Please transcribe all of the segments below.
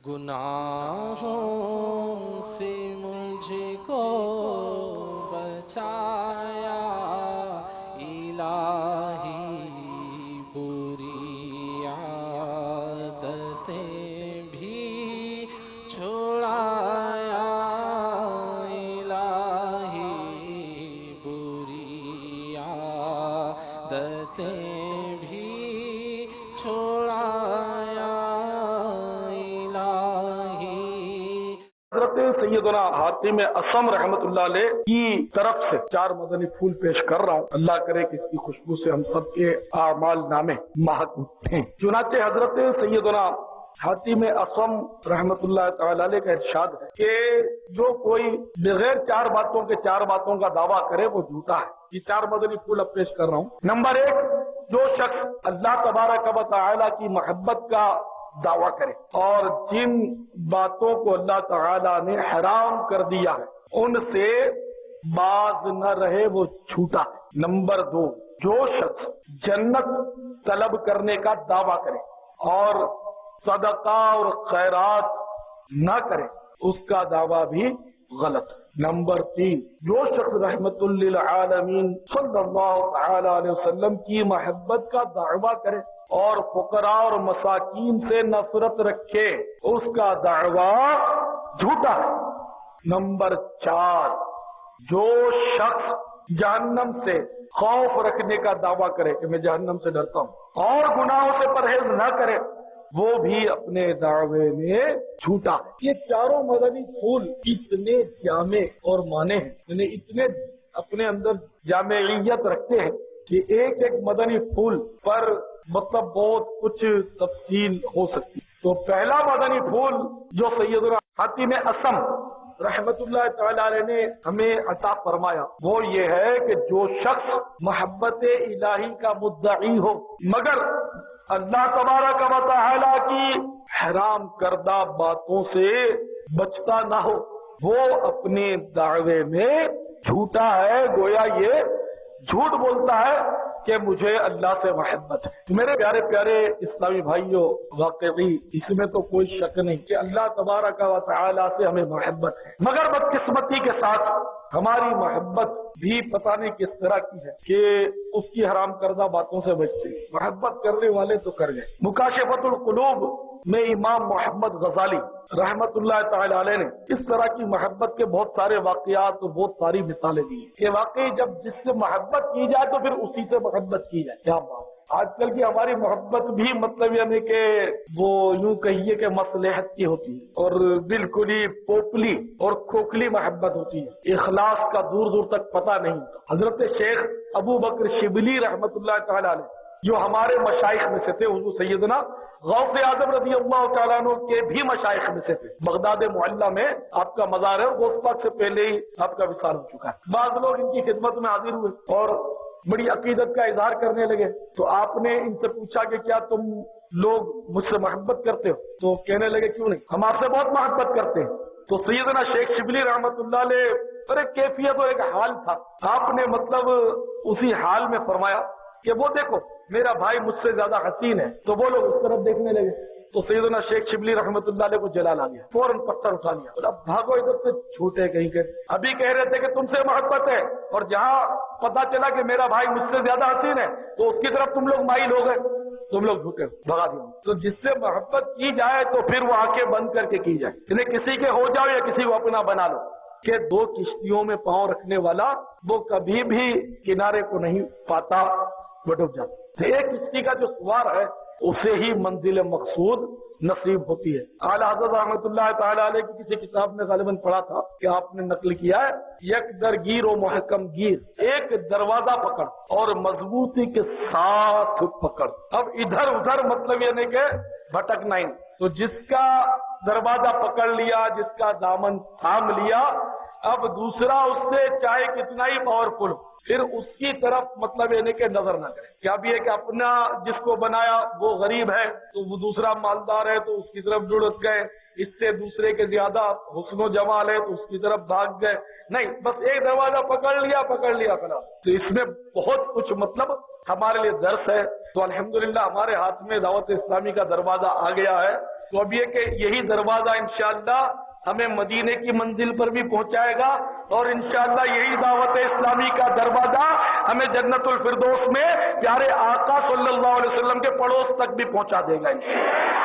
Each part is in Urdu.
گناہوں سے مجھ کو بچایا الہی، بری عادتیں بھی چھڑایا الہی، بری عادتیں بھی چھڑایا الہی۔ حضرت سیدنا حاتم اصم رحمت اللہ علیہ کی طرف سے 4 مدنی پھول پیش کر رہا ہوں، اللہ کرے کہ اس کی خوشبو سے ہم سب کے اعمال نامے مہک اٹھیں۔ چنانچہ حضرت سیدنا حاتم اصم رحمت اللہ تعالی علیہ کا ارشاد ہے کہ جو کوئی بغیر 4 باتوں کے 4 باتوں کا دعویٰ کرے وہ جھوٹا ہے۔ یہ 4 مدنی پھول اب پیش کر رہا ہوں۔ نمبر 1، جو شخص اللہ تبارک و تعالی کی محبت کا دعویٰ کرے اور جن باتوں کو اللہ تعالیٰ نے حرام کر دیا ہے ان سے باز نہ رہے وہ جھوٹا ہے۔ نمبر 2، جو شخص جنت طلب کرنے کا دعویٰ کرے اور صدقہ اور خیرات نہ کرے اس کا دعویٰ بھی غلط ہے۔ نمبر 3، جو شخص رحمت للعالمین صلی اللہ تعالی علیہ وسلم کی محبت کا دعویٰ کرے اور فقراء اور مساکین سے نفرت رکھے اس کا دعویٰ جھوٹا ہے۔ نمبر 4، جو شخص جہنم سے خوف رکھنے کا دعویٰ کرے کہ میں جہنم سے ڈرتا ہوں اور گناہوں سے پرہیز نہ کرے وہ بھی اپنے دعوے میں جھوٹا ہے۔ یہ 4 مدنی پھول اتنے جامع اور معنی ہیں، یعنی اتنے اپنے اندر جامعیت رکھتے ہیں کہ ایک ایک مدنی پھول پر مطلب بہت کچھ تفصیل ہو سکتی۔ تو پہلا مدنی پھول جو سیدنا حاتم اصم رحمت اللہ تعالی علیہ نے ہمیں عطا فرمایا وہ یہ ہے کہ جو شخص محبت الہی کا مدعی ہو مگر اللہ تبارک و تعالی کی حرام کردہ باتوں سے بچتا نہ ہو وہ اپنے دعوے میں جھوٹا ہے، گویا یہ جھوٹ بولتا ہے کہ مجھے اللہ سے محبت ہے۔ میرے پیارے پیارے اسلامی بھائیوں، واقعی اس میں تو کوئی شک نہیں کہ اللہ تبارک و تعالی سے ہمیں محبت ہے، مگر بدقسمتی کے ساتھ ہماری محبت بھی پتہ نہیں کس طرح کی ہے کہ اس کی حرام کردہ باتوں سے بچتے ہیں۔ محبت کرنے والے تو کر گئے۔ مکاشفۃ القلوب میں امام محمد غزالی رحمت اللہ تعالی علیہ نے اس طرح کی محبت کے بہت سارے واقعات اور بہت ساری مثالیں دی ہیں کہ واقعی جب جس سے محبت کی جائے تو پھر اسی سے محبت کی جائے۔ کیا بات! آج کل کی ہماری محبت بھی مطلب یعنی کہ وہ یوں کہیے کہ مصلحت کی ہوتی ہے اور بالکل ہی پوپلی اور کھوکھلی محبت ہوتی ہے، اخلاص کا دور دور تک پتہ نہیں ہوتا۔ حضرت شیخ ابو بکر شبلی رحمت اللہ تعالی علیہ جو ہمارے مشائخ میں سے تھے، حضور سیدنا غوث اعظم رضی اللہ تعالیٰ عنہ کے بھی مشائخ میں سے تھے۔ بغداد معلیٰ میں آپ کا مزار ہے، غوث پاک سے پہلے ہی آپ کا وصال ہو چکا ہے۔ بعض لوگ ان کی خدمت میں حاضر ہوئے اور بڑی عقیدت کا اظہار کرنے لگے تو آپ نے ان سے پوچھا کہ کیا تم لوگ مجھ سے محبت کرتے ہو؟ تو کہنے لگے کیوں نہیں، ہم آپ سے بہت محبت کرتے ہیں۔ تو سیدنا شیخ شبلی رحمت اللہ علیہ پر ایک کیفیت اور ایک حال تھا، آپ نے مطلب اسی حال میں فرمایا کہ وہ دیکھو میرا بھائی مجھ سے زیادہ حسین ہے، تو وہ لوگ اس طرف دیکھنے لگے تو سیدنا شیخ شبلی رحمت اللہ علیہ کو جلال آ گیا، فوراً پتھر اٹھا لیا اور اب بھاگو ادھر سے، چھوٹے کہیں کے ابھی کہہ رہے تھے کہ تم سے محبت ہے اور جہاں پتا چلا کہ میرا بھائی مجھ سے زیادہ حسین ہے تو اس کی طرف تم لوگ مائل ہو گئے، تم لوگ جھوٹے بھگا دیا۔ تو جس سے محبت کی جائے تو پھر وہ آنکھیں بند کر کے کی جائے، یعنی کسی کے ہو جاؤ یا کسی کو اپنا بنا لو کہ 2 کشتیوں میں پاؤں رکھنے والا وہ کبھی بھی کنارے کو نہیں پاتا، وہ ڈوب جاتا۔ ایک کشتی کا جو سوار ہے اسے ہی منزل مقصود نصیب ہوتی ہے۔ اعلیٰ حضرت رحمت اللہ تعالی علیہ کی کسی کتاب میں غالباً پڑھا تھا کہ آپ نے نقل کیا ہے، یک درگیر و محکم گیر، ایک دروازہ پکڑ اور مضبوطی کے ساتھ پکڑ۔ اب ادھر ادھر مطلب یہ نہیں کہ بھٹکنا ہی، تو جس کا دروازہ پکڑ لیا، جس کا دامن تھام لیا، اب دوسرا اس سے چاہے کتنا ہی پاورفل پھر اس کی طرف مطلب یہ نہیں کہ نظر نہ کرے۔ کیا بھی ہے کہ اپنا جس کو بنایا وہ غریب ہے تو وہ دوسرا مالدار ہے تو اس کی طرف جڑت گئے، اس سے دوسرے کے زیادہ حسن و جمال ہے تو اس کی طرف بھاگ گئے، نہیں بس ایک دروازہ پکڑ لیا فلا۔ تو اس میں بہت کچھ مطلب ہمارے لیے درس ہے۔ تو الحمدللہ ہمارے ہاتھ میں دعوت اسلامی کا دروازہ آ گیا ہے، تو تو اب یہ کہ یہی دروازہ انشاءاللہ ہمیں مدینے کی منزل پر بھی پہنچائے گا اور انشاءاللہ یہی دعوت اسلامی کا دروازہ ہمیں جنت الفردوس میں پیارے آقا صلی اللہ علیہ وسلم کے پڑوس تک بھی پہنچا دے گا انشاءاللہ۔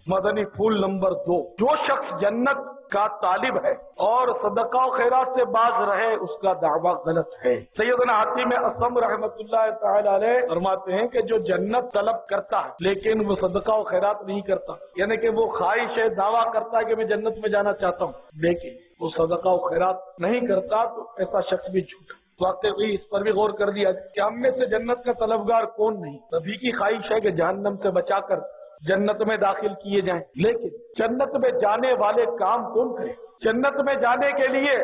مدنی پھول نمبر 2، جو شخص جنت کا طالب ہے اور صدقہ و خیرات سے باز رہے اس کا دعویٰ غلط ہے۔ سیدنا حاتم اصم رحمت اللہ تعالی علیہ فرماتے ہیں کہ جو جنت طلب کرتا ہے لیکن وہ صدقہ و خیرات نہیں کرتا، یعنی کہ وہ خواہش ہے، دعویٰ کرتا ہے کہ میں جنت میں جانا چاہتا ہوں لیکن وہ صدقہ و خیرات نہیں کرتا، تو ایسا شخص بھی جھوٹا۔ واقعی اس پر بھی غور کر دیا کہ ہم میں سے جنت کا طلبگار کون نہیں، سبھی کی خواہش ہے کہ جہنم سے بچا کر جنت میں داخل کیے جائیں، لیکن جنت میں جانے والے کام کون کرے؟ جنت میں جانے کے لیے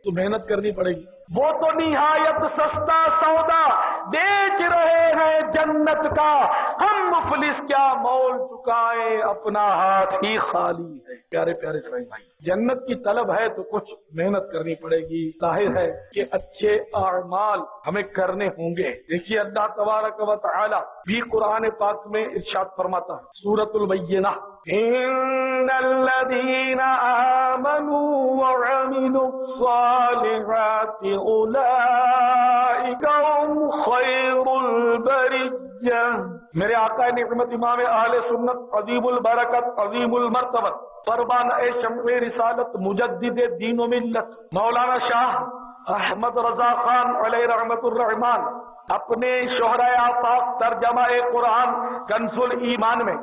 تو محنت کرنی پڑے گی۔ وہ تو نہایت سستا سودا بیچ رہے ہیں جنت کا، ہم مفلس کیا مول چکائے اپنا ہاتھ ہی خالی ہے۔ پیارے پیارے اسلامی بھائی، جنت کی طلب ہے تو کچھ محنت کرنی پڑے گی۔ ظاہر ہے کہ اچھے اعمال ہمیں کرنے ہوں گے۔ دیکھیے اللہ تبارک و تعالی بھی قرآن پاک میں ارشاد فرماتا ہے، سورۃ البینہ، ان الذین آمنوا وعملوا الصالحات اولئک هم خیر البریہ۔ میرے آقا نعمت امام اہل سنت عظیم البرکت عظیم المرتبت قربان شمع رسالت مجدد دین و ملت مولانا شاہ احمد رضا خان علیہ رحمت الرحمان اپنے شہرۂ آفاق ترجمہ قرآن کنز الایمان میں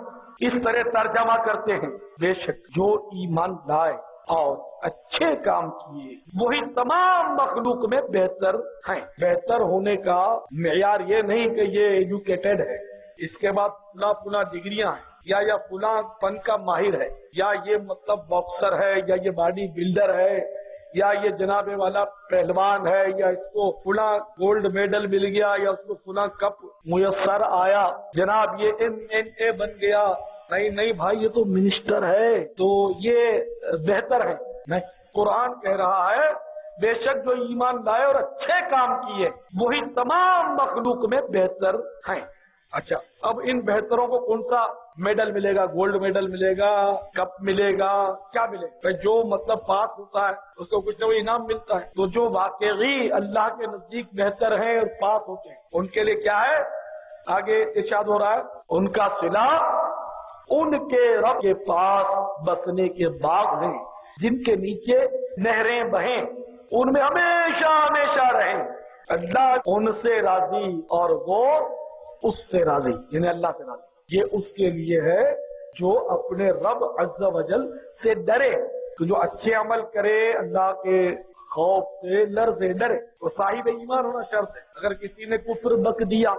اس طرح ترجمہ کرتے ہیں، بے شک جو ایمان لائے اور اچھے کام کیے وہی تمام مخلوق میں بہتر ہیں۔ بہتر ہونے کا معیار یہ نہیں کہ یہ ایجوکیٹڈ ہے، اس کے بعد فلاں ڈگریاں ہیں، یا فلاں فن کا ماہر ہے، یا یہ مطلب باکسر ہے، یا یہ باڈی بلڈر ہے، یا یہ جناب والا پہلوان ہے، یا اس کو فلاں گولڈ میڈل مل گیا، یا اس کو فلاں کپ میسر آیا، جناب یہ MNA بن گیا۔ نہیں بھائی، یہ تو منسٹر ہے، تو یہ بہتر ہے نہیں۔ قرآن کہہ رہا ہے بے شک جو ایمان لائے اور اچھے کام کیے وہی تمام مخلوق میں بہتر ہیں۔ اچھا، اب ان بہتروں کو کون سا میڈل ملے گا؟ گولڈ میڈل ملے گا، کپ ملے گا، کیا ملے گا؟ جو مطلب پاس ہوتا ہے اس کو کچھ نہ کوئی انعام ملتا ہے۔ تو جو واقعی اللہ کے نزدیک بہتر ہیں اور پاس ہوتے ہیں ان کے لیے کیا ہے؟ آگے ارشاد ہو رہا ہے، ان کا صلہ ان کے رب کے پاس بسنے کے باغ ہیں جن کے نیچے نہریں بہیں، ان میں ہمیشہ ہمیشہ رہیں، اللہ ان سے راضی اور وہ اس سے راضی، یعنی اللہ سے راضی۔ یہ اس کے لیے ہے جو اپنے رب عز و جل سے ڈرے، تو جو اچھے عمل کرے اللہ کے خوف سے لرزے ڈرے، تو صاحب ایمان ہونا شرط ہے۔ اگر کسی نے کفر بک دیا،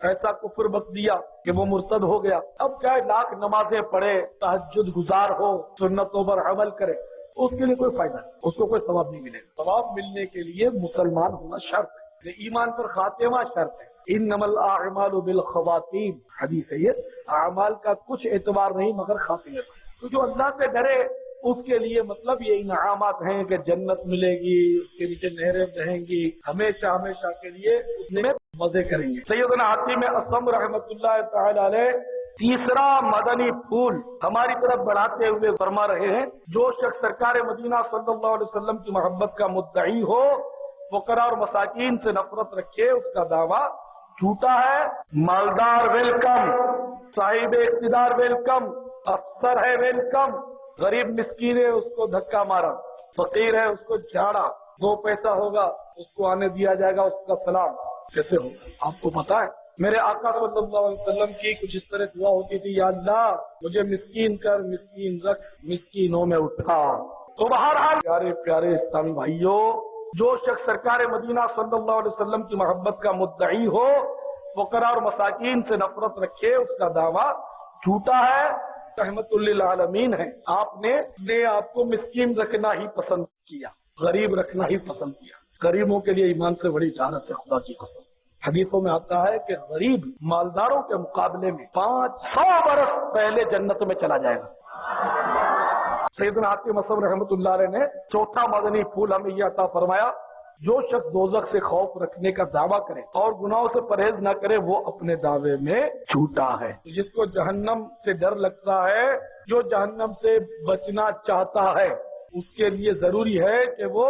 ایسا کفر بک دیا کہ وہ مرتد ہو گیا، اب چاہے لاکھ نمازیں پڑھے، تہجد گزار ہو، سنتوں پر عمل کرے، اس کے لیے کوئی فائدہ نہیں، اس کو کوئی ثواب نہیں ملے گا۔ ثواب ملنے کے لیے مسلمان ہونا شرط ہے، ایمان پر خاتمہ شرط ہے۔ انما الاعمال بالخواتیم، حدیث ہے یہ، اعمال کا کچھ اعتبار نہیں مگر خاتمے پر۔ تو جو اللہ سے ڈرے اس کے لیے مطلب یہ انعامات ہیں کہ جنت ملے گی، اس کے نیچے نہریں بہیں گی، ہمیشہ ہمیشہ کے لیے اس میں مزے کریں گے۔ سیدنا حاتم اصم رحمت اللہ تعالی علیہ تیسرا مدنی پھول ہماری طرف بڑھاتے ہوئے فرما رہے ہیں، جو شخص سرکار مدینہ صلی اللہ علیہ وسلم کی محبت کا مدعی ہو، فقراء اور مساکین سے نفرت رکھے، اس کا دعویٰ جھوٹا ہے۔ مالدار ویلکم، صاحب اقتدار ویلکم، افسر ہے ویلکم، غریب مسکین ہے اس کو دھکا مارا، فقیر ہے اس کو جھاڑا، 2 پیسہ ہوگا اس کو آنے دیا جائے گا، اس کا سلام کیسے ہوگا؟ آپ کو پتا ہے میرے آقا صلی اللہ علیہ وسلم کی کچھ اس طرح دعا ہوتی تھی، یا اللہ مجھے مسکین کر، مسکین رکھ، مسکینوں میں اٹھا۔ تو بہرحال پیارے پیارے اسلامی بھائیوں، جو شخص سرکار مدینہ صلی اللہ علیہ وسلم کی محبت کا مدعی ہو، فقراء اور مساکین سے نفرت رکھے، اس کا دعویٰ جھوٹا ہے، رحمت للعالمین ہے۔ آپ نے آپ کو مسکین رکھنا ہی پسند کیا، غریب رکھنا ہی پسند کیا۔ غریبوں کے لیے ایمان سے بڑی جہالت ہے، خدا کی قسم۔ حدیثوں میں آتا ہے کہ غریب مالداروں کے مقابلے میں 500 برس پہلے جنت میں چلا جائے گا۔ سیدنا حاتم اصم رحمت اللہ علیہ نے چوتھا مدنی پھول ہمیں یہ عطا فرمایا جو شخص دوزخ سے خوف رکھنے کا دعویٰ کرے اور گناہوں سے پرہیز نہ کرے وہ اپنے دعوے میں جھوٹا ہے۔ جس کو جہنم سے ڈر لگتا ہے، جو جہنم سے بچنا چاہتا ہے، اس کے لیے ضروری ہے کہ وہ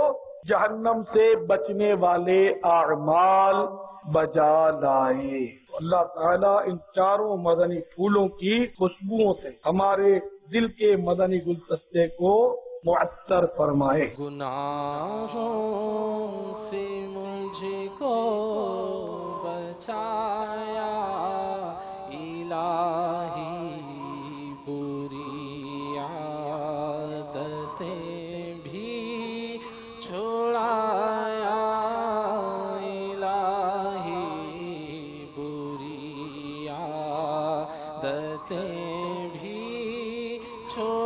جہنم سے بچنے والے اعمال بجا لائے۔ اللہ تعالیٰ ان چاروں مدنی پھولوں کی خوشبوؤں سے ہمارے دل کے مدنی گلدستے کو معطر فرمائے۔ گناہوں سے مجھ کو بچایا الہی، بری عادتیں بھی چھڑایا الہی، بری عادتیں بھی چھڑایا